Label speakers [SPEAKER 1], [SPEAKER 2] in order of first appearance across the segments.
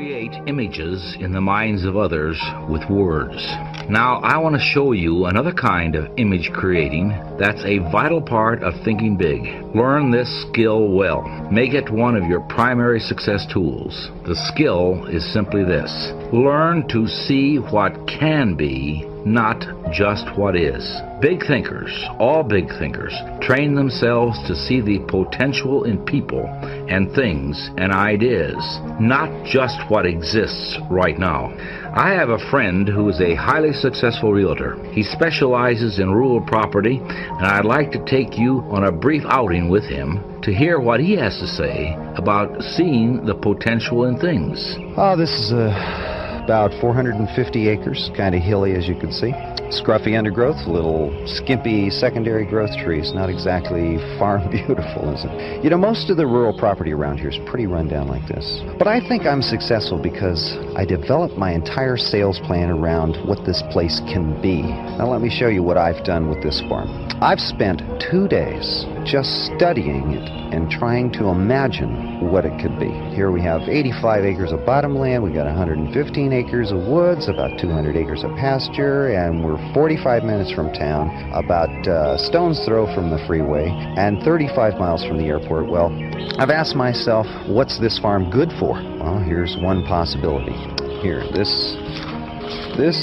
[SPEAKER 1] create images in the minds of others with words. Now, I want to show you another kind of image creating that's a vital part of thinking big. Learn this skill well. Make it one of your primary success tools. The skill is simply this: learn to see what can be, not just what is. Big thinkers, all big thinkers, train themselves to see the potential in people and things and ideas, not just what exists right now. I have a friend who is a highly successful realtor. He specializes in rural property, and I'd like to take you on a brief outing with him to hear what he has to say about seeing the potential in things.
[SPEAKER 2] This is about 450 acres, kind of hilly as you can see. Scruffy undergrowth, little skimpy secondary growth trees. Not exactly farm beautiful, is it? You know, most of the rural property around here is pretty run down like this. But I think I'm successful because I developed my entire sales plan around what this place can be. Now let me show you what I've done with this farm. I've spent 2 days just studying it and trying to imagine what it could be. Here we have 85 acres of bottomland, we got 115 acres of woods, about 200 acres of pasture, and we're 45 minutes from town, about stone's throw from the freeway, and 35 miles from the airport. Well, I've asked myself, what's this farm good for? Well, here's one possibility. Here, this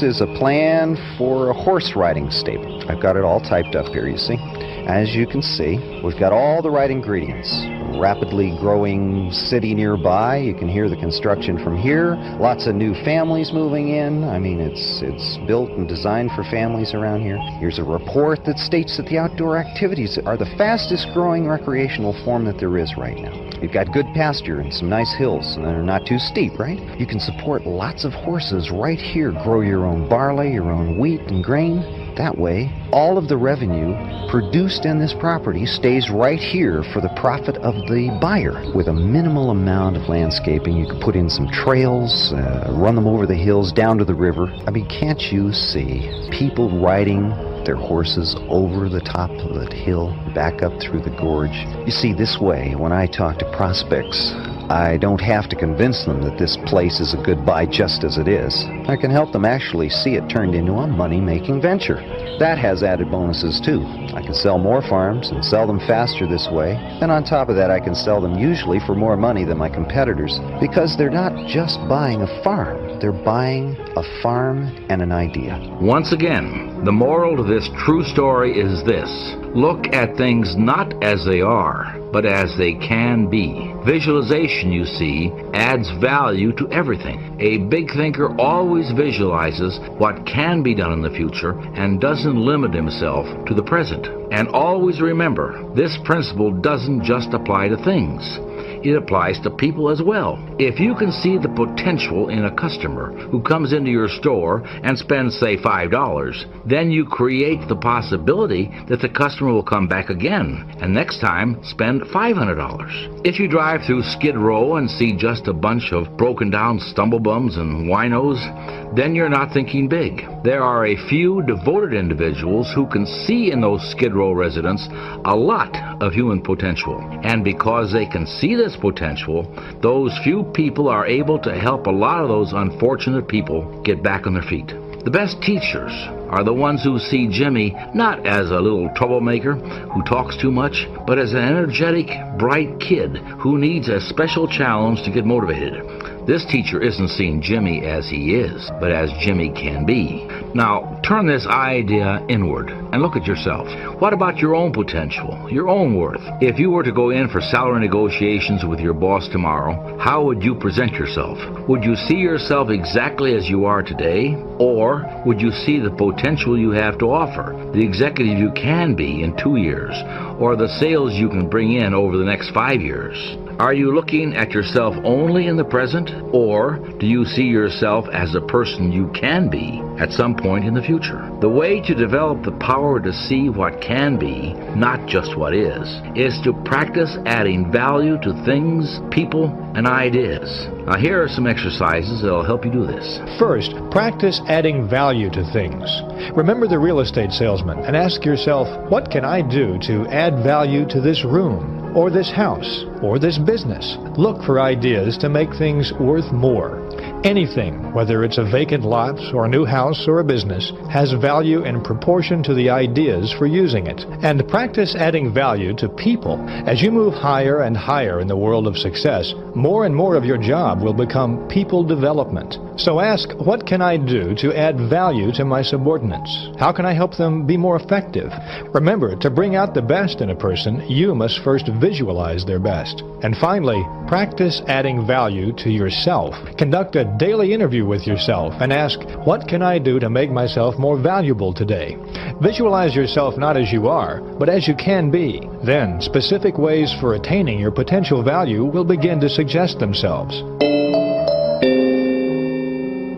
[SPEAKER 2] is a plan for a horse riding stable. I've got it all typed up here, you see. As you can see, we've got all the right ingredients. A rapidly growing city nearby. You can hear the construction from here. Lots of new families moving in. I mean, it's built and designed for families around here. Here's a report that states that the outdoor activities are the fastest growing recreational form that there is right now. You've got good pasture and some nice hills, and they're not too steep, right? You can support lots of horses right here. Grow your own barley, your own wheat and grain. That way, all of the revenue produced in this property stays right here for the profit of the buyer. With a minimal amount of landscaping, you can put in some trails, run them over the hills, down to the river. I mean, can't you see people riding their horses over the top of that hill, back up through the gorge? You see, this way, when I talk to prospects, I don't have to convince them that this place is a good buy just as it is. I can help them actually see it turned into a money-making venture. That has added bonuses too. I can sell more farms and sell them faster this way. And on top of that, I can sell them usually for more money than my competitors, because they're not just buying a farm. They're buying a farm and an idea.
[SPEAKER 1] Once again, the moral to this true story is this: look at things not as they are, but as they can be. Visualization, you see, adds value to everything. A big thinker always visualizes what can be done in the future and doesn't limit himself to the present. And always remember, this principle doesn't just apply to things. It applies to people as well. If you can see the potential in a customer who comes into your store and spends, say, $5, then you create the possibility that the customer will come back again and next time spend $500. If you drive through Skid Row and see just a bunch of broken down stumblebums and winos, then you're not thinking big. There are a few devoted individuals who can see in those Skid Row residents a lot of human potential. And because they can see this potential, those few people are able to help a lot of those unfortunate people get back on their feet. The best teachers are the ones who see Jimmy not as a little troublemaker who talks too much, but as an energetic, bright kid who needs a special challenge to get motivated. This teacher isn't seeing Jimmy as he is, but as Jimmy can be. Now, turn this idea inward and look at yourself. What about your own potential, your own worth? If you were to go in for salary negotiations with your boss tomorrow, how would you present yourself? Would you see yourself exactly as you are today? Or would you see the potential you have to offer, the executive you can be in 2 years, or the sales you can bring in over the next 5 years? Are you looking at yourself only in the present, or do you see yourself as a person you can be at some point in the future? The way to develop the power to see what can be, not just what is to practice adding value to things, people, and ideas. Now here are some exercises that will help you do this.
[SPEAKER 3] First, practice adding value to things. Remember the real estate salesman and ask yourself, what can I do to add value to this room? or this house, or this business. Look for ideas to make things worth more. Anything, whether it's a vacant lot or a new house or a business, has value in proportion to the ideas for using it. And practice adding value to people. As you move higher and higher in the world of success, more and more of your job will become people development. So ask, what can I do to add value to my subordinates? How can I help them be more effective? Remember, to bring out the best in a person, you must first visualize their best. And finally, practice adding value to yourself. Conduct a daily interview with yourself and ask, what can I do to make myself more valuable today? Visualize yourself not as you are, but as you can be. Then, specific ways for attaining your potential value will begin to suggest themselves.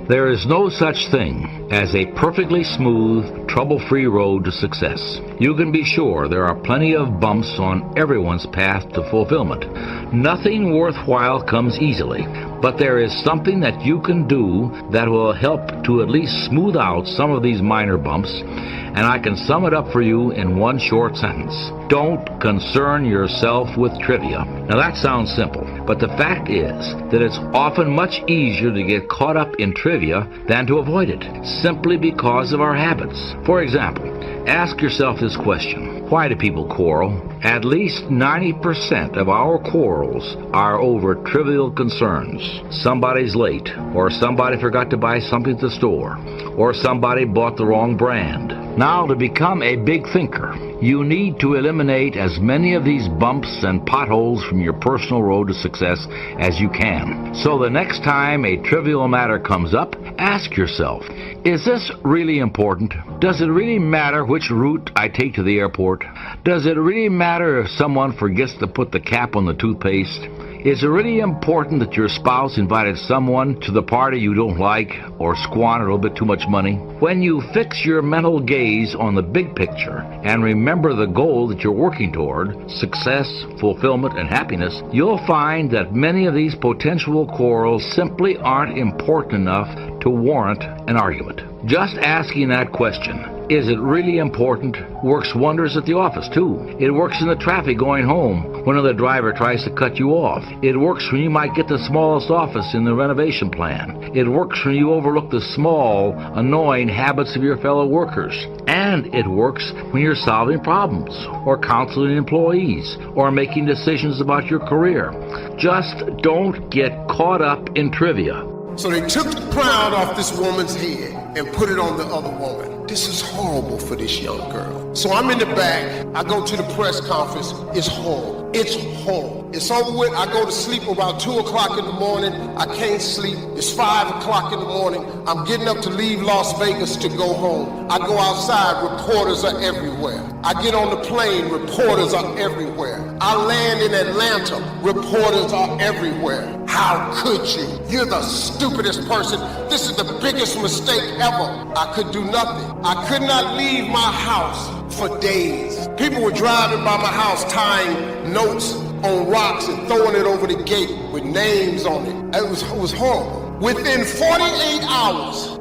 [SPEAKER 1] There is no such thing as a perfectly smooth, trouble-free road to success. You can be sure there are plenty of bumps on everyone's path to fulfillment. Nothing worthwhile comes easily, but there is something that you can do that will help to at least smooth out some of these minor bumps, and I can sum it up for you in one short sentence. Don't concern yourself with trivia. Now that sounds simple, but the fact is that it's often much easier to get caught up in trivia than to avoid it, simply because of our habits. For example, ask yourself this question: why do people quarrel? At least 90% of our quarrels are over trivial concerns. Somebody's late, or somebody forgot to buy something at the store, or somebody bought the wrong brand. Now, to become a big thinker, you need to eliminate as many of these bumps and potholes from your personal road to success as you can. So the next time a trivial matter comes up, ask yourself, is this really important? Does it really matter which route I take to the airport? Does it really matter if someone forgets to put the cap on the toothpaste? Is it really important that your spouse invited someone to the party you don't like or squandered a little bit too much money? When you fix your mental gaze on the big picture and remember the goal that you're working toward, success, fulfillment, and happiness, you'll find that many of these potential quarrels simply aren't important enough to warrant an argument. Just asking that question, is it really important, works wonders at the office too. It works in the traffic going home when the driver tries to cut you off. It works when you might get the smallest office in the renovation plan. It works when you overlook the small, annoying habits of your fellow workers. And it works when you're solving problems, or counseling employees, or making decisions about your career. Just don't get caught up in trivia.
[SPEAKER 4] So they took the crown off this woman's head and put it on the other woman. This is horrible for this young girl. So I'm in the back. I go to the press conference. It's horrible. It's horrible. It's over with. I go to sleep about 2 o'clock in the morning. I can't sleep. It's 5 o'clock in the morning. I'm getting up to leave Las Vegas to go home. I go outside. Reporters are everywhere. I get on the plane. Reporters are everywhere. I land in Atlanta. Reporters are everywhere. How could you? You're the stupidest person. This is the biggest mistake ever. I could do nothing. I could not leave my house for days. People were driving by my house tying notes on rocks and throwing it over the gate with names on it. It was horrible. Within 48 hours,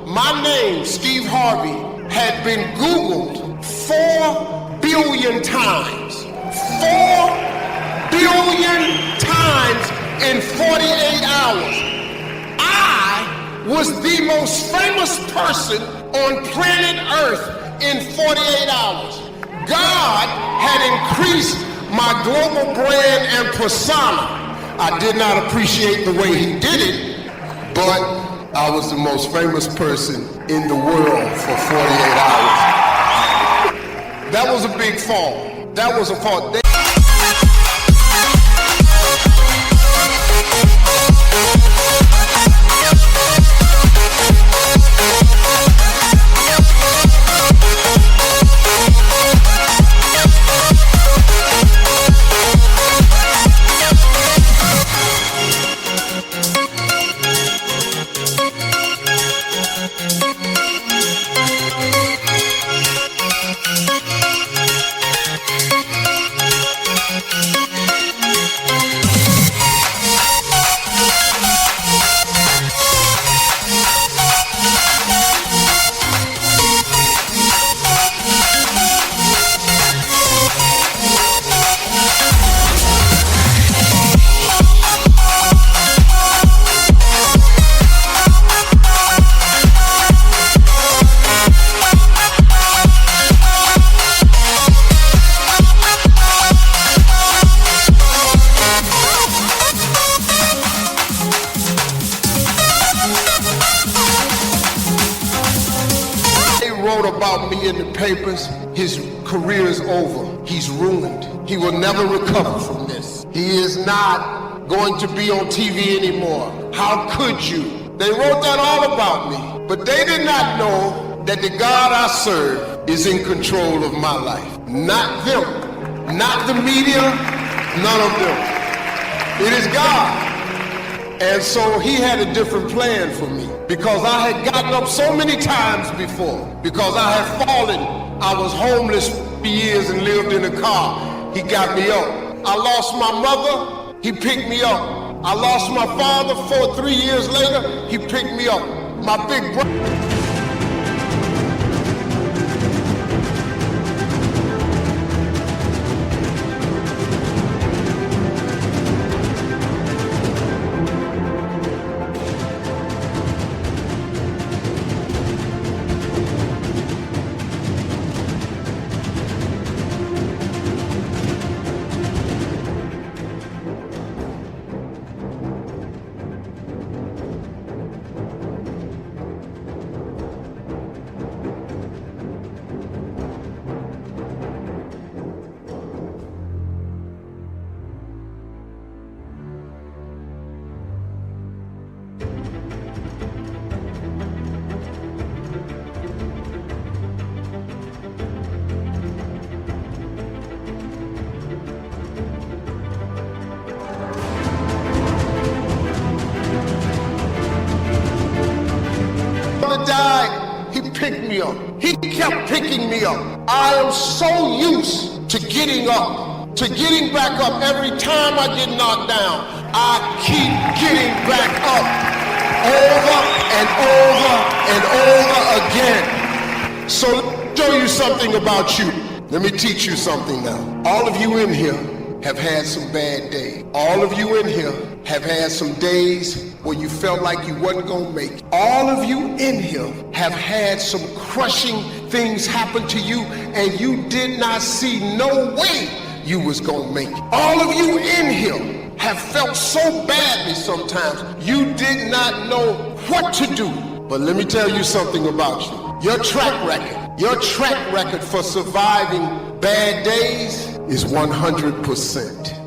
[SPEAKER 4] my name, Steve Harvey, had been Googled 4 billion times. 4 billion times in 48 hours. I was the most famous person on planet Earth in 48 hours. God had increased my global brand and persona. I did not appreciate the way he did it, but I was the most famous person in the world for 48 hours. That was a big fall. That was a fall. in the papers, his career is over. He's ruined. He will never recover from this. He is not going to be on TV anymore. How could you? They wrote that all about me, but they did not know that the God I serve is in control of my life. Not them, not the media, none of them. It is God. And so he had a different plan for me, because I had gotten up so many times before, because I had fallen. I was homeless for years and lived in a car. He got me up. I lost my mother. He picked me up. I lost my father 3 years later. He picked me up. My big brother. Died, he picked me up. He kept picking me up. I am so used to getting up, to getting back up. Every time I get knocked down, I keep getting back up over and over and over again. So let me show you something about you. Let me teach you something now. All of you in here have had some bad days. All of you in here have had some days where you felt like you wasn't gonna make it. All of you in here have had some crushing things happen to you and you did not see no way you was gonna make it. All of you in here have felt so badly sometimes you did not know what to do. But let me tell you something about you. Your track record for surviving bad days is 100%.